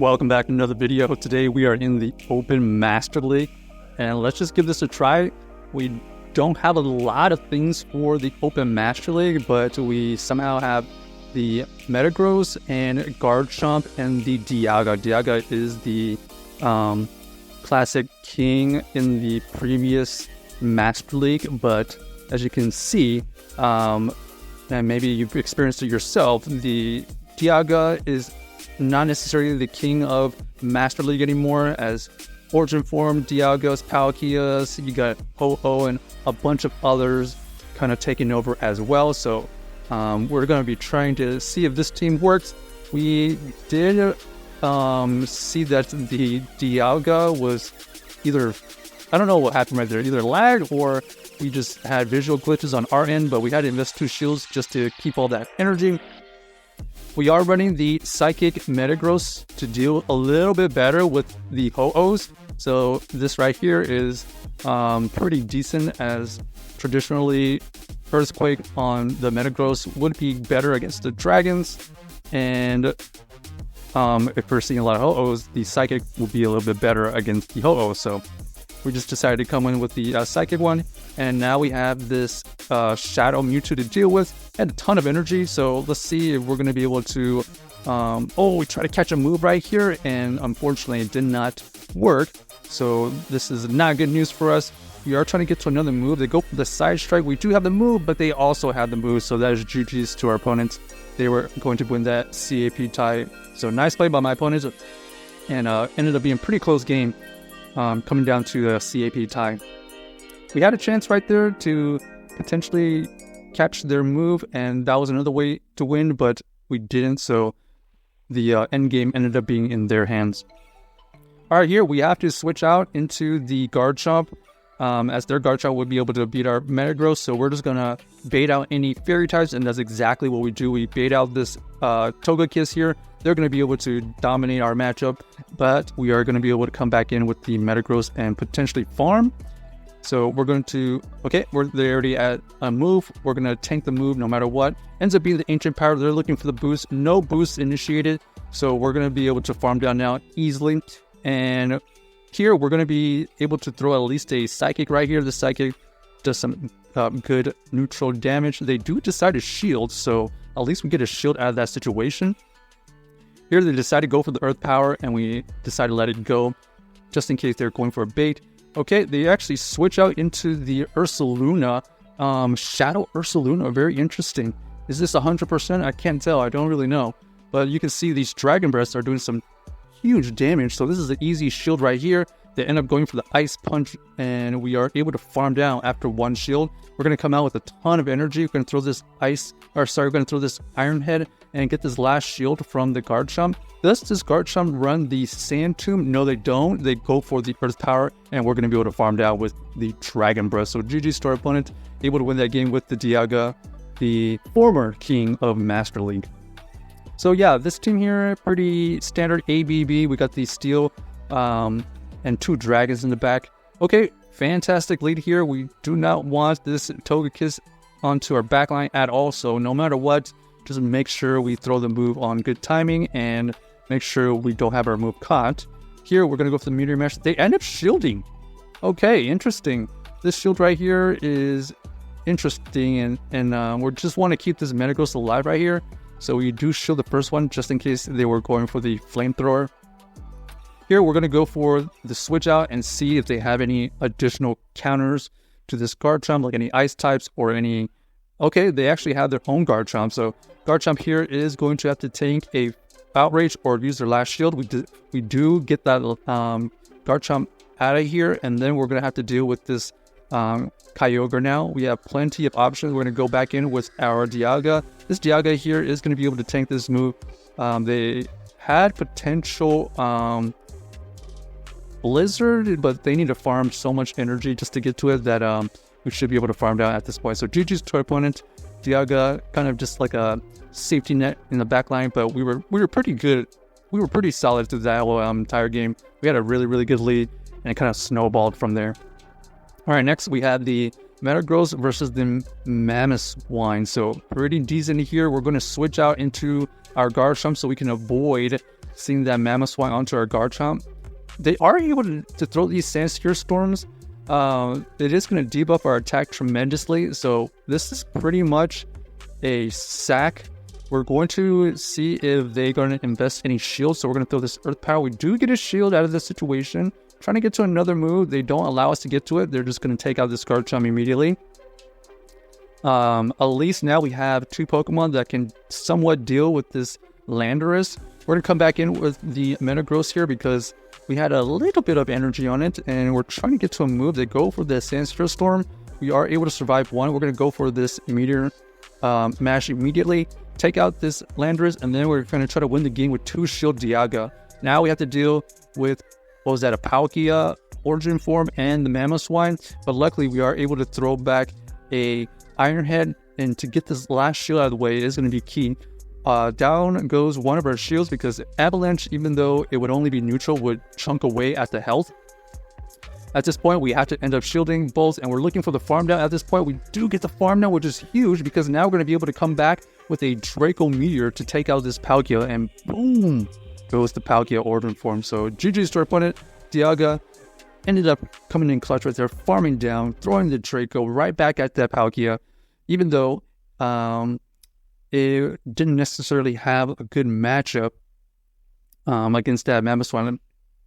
Welcome back to another video. Today we are in the Open Master League, and let's just give this a try. We don't have a lot of things for the Open Master League, but we somehow have the Metagross and Garchomp and the Dialga. Dialga is the classic king in the previous Master League, but as you can see, and maybe you've experienced it yourself, the Dialga is not necessarily the king of Master League anymore, as Origin Form, Dialga's, Palkias, you got Ho-Oh and a bunch of others kind of taking over as well. So we're going to be trying to see if this team works. We did see that the Dialga was either, I don't know what happened right there, either lagged or we just had visual glitches on our end, but we had to invest 2 shields just to keep all that energy. We are running the Psychic Metagross to deal a little bit better with the Ho-Ohs. So this right here is pretty decent, as traditionally Earthquake on the Metagross would be better against the Dragons. And if we're seeing a lot of Ho-Ohs, the Psychic will be a little bit better against the Ho-Ohs. So we just decided to come in with the Psychic one. And now we have this Shadow Mewtwo to deal with. Had a ton of energy, so let's see if we're going to be able to... we tried to catch a move right here, and unfortunately it did not work. So this is not good news for us. We are trying to get to another move. They go for the Side Strike. We do have the move, but they also have the move, so that is GG's to our opponents. They were going to win that CAP tie. So nice play by my opponents, and ended up being a pretty close game, coming down to the CAP tie. We had a chance right there to potentially catch their move, and that was another way to win, but we didn't, so the end game ended up being in their hands. Alright, here we have to switch out into the Garchomp, as their Garchomp would be able to beat our Metagross, so we're just gonna bait out any fairy types, and that's exactly what we do. We bait out this Togekiss here. They're going to be able to dominate our matchup, but we are going to be able to come back in with the Metagross and potentially farm. So we're going to, they're already at a move. We're going to tank the move no matter what. Ends up being the Ancient Power. They're looking for the boost. No boost initiated. So we're going to be able to farm down now easily. And here we're going to be able to throw at least a Psychic right here. The Psychic does some good neutral damage. They do decide to shield, so at least we get a shield out of that situation. Here they decide to go for the Earth Power, and we decide to let it go just in case they're going for a bait. Okay, they actually switch out into the Ursaluna, Shadow Ursaluna. Very interesting. Is this 100%? I can't tell. I don't really know. But you can see these Dragon Breaths are doing some huge damage. So this is an easy shield right here. They end up going for the Ice Punch, and we are able to farm down after 1 shield. We're going to come out with a ton of energy. We're going to throw this we're going to throw this Iron Head and get this last shield from the Garchomp. Does this Garchomp run the Sand Tomb? No, they don't. They go for the Earth Power, and we're going to be able to farm down with the Dragon Breath. So GG's to our opponent, able to win that game with the Dialga, the former king of Master League. So yeah, this team here, pretty standard ABB. We got the Steel and 2 Dragons in the back. Okay, fantastic lead here. We do not want this Togekiss onto our backline at all. So no matter what, just make sure we throw the move on good timing and make sure we don't have our move caught. Here, we're going to go for the Meteor Mash. They end up shielding. Okay, interesting. This shield right here is interesting, and we just want to keep this Metagross alive right here. So we do shield the first one just in case they were going for the Flamethrower. Here, we're going to go for the switch out and see if they have any additional counters to this Garchomp, like any Ice types or any... Okay, they actually have their own Garchomp. So Garchomp here is going to have to tank a Outrage or use their last shield. We do get that Garchomp out of here, and then we're going to have to deal with this Kyogre now. We have plenty of options. We're going to go back in with our Dialga. This Dialga here is going to be able to tank this move. They had potential Blizzard, but they need to farm so much energy just to get to it that we should be able to farm down at this point. So GG's to our opponent. Dialga kind of just like a safety net in the back line, but we were pretty good. We were pretty solid through that whole entire game. We had a really good lead, and it kind of snowballed from there. All right, next we had the Metagross versus the Mamoswine. So pretty decent here. We're going to switch out into our Garchomp so we can avoid seeing that Mamoswine onto our Garchomp. They are able to throw these Sandsphere Storms. It is going to debuff our attack tremendously, so this is pretty much a sack. We're going to see if they're going to invest any shields, so we're going to throw this Earth Power. We do get a shield out of this situation. Trying to get to another move, they don't allow us to get to it. They're just going to take out this Garchomp immediately. At least now we have 2 Pokemon that can somewhat deal with this Landorus. We're going to come back in with the Metagross here because we had a little bit of energy on it, and we're trying to get to a move. They go for the Sandsphere Storm. We are able to survive one. We're going to go for this Meteor Mash immediately, take out this Landorus, and then we're going to try to win the game with 2 Shield Dialga. Now we have to deal with, what was that, a Palkia origin form and the Mamoswine, but luckily we are able to throw back a Iron Head, and to get this last shield out of the way is going to be key. Down goes one of our shields because Avalanche, even though it would only be neutral, would chunk away at the health. At this point, we have to end up shielding both, and we're looking for the farm down. At this point, we do get the farm down, which is huge because now we're going to be able to come back with a Draco Meteor to take out this Palkia, and boom, goes the Palkia origin form. So GG's to our opponent. Dialga ended up coming in clutch right there, farming down, throwing the Draco right back at that Palkia, even though it didn't necessarily have a good matchup against that Mamoswine.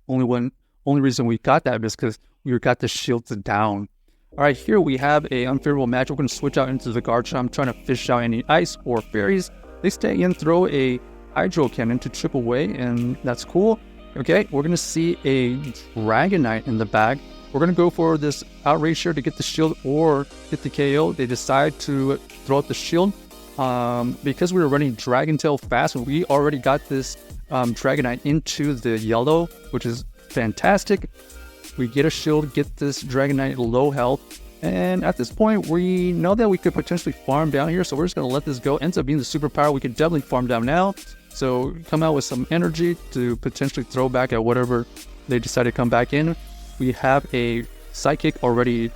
Only reason we got that is because we got the shields down. All right, here we have a unfavorable match. We're going to switch out into the Garchomp, trying to fish out any ice or fairies. They stay in, throw a Hydro Cannon to chip away, and that's cool. Okay, we're going to see a Dragonite in the bag. We're going to go for this Outrage here to get the shield or get the KO. They decide to throw out the shield. Because we were running Dragon Tail fast, we already got this Dragonite into the yellow, which is fantastic. We get a shield, get this Dragonite low health, and at this point we know that we could potentially farm down here, so we're just going to let this go. Ends up being the superpower. We could definitely farm down now, so come out with some energy to potentially throw back at whatever they decide to come back in. We have a Psychic already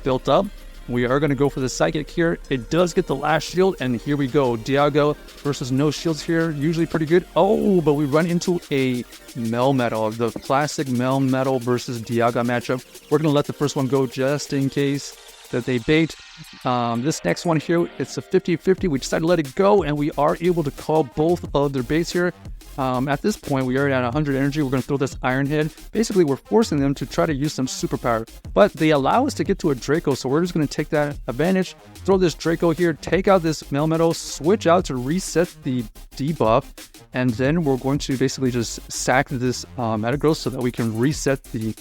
built up. We are going to go for the Psychic here. It does get the last shield, and here we go. Dialga versus no shields here. Usually pretty good. Oh, but we run into a Melmetal. The classic Melmetal versus Dialga matchup. We're going to let the first one go just in case that they bait. This next one here, it's a 50-50. We decided to let it go, and we are able to call both of their baits here. At this point, we are at 100 energy. We're going to throw this Iron Head. Basically, we're forcing them to try to use some superpower. But they allow us to get to a Draco, so we're just going to take that advantage. Throw this Draco here, take out this Melmetal, switch out to reset the debuff, and then we're going to basically just sack this Metagross so that we can reset the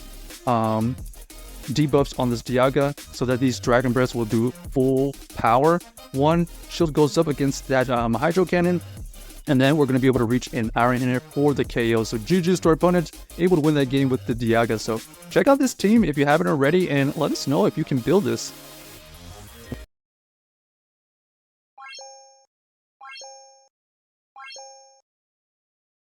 debuffs on this Dialga so that these Dragon Breaths will do full power. One shield goes up against that Hydro Cannon, and then we're going to be able to reach an Iron Head for the KO. So GG's to our opponent, able to win that game with the Dialga. So check out this team if you haven't already, and let us know if you can build this.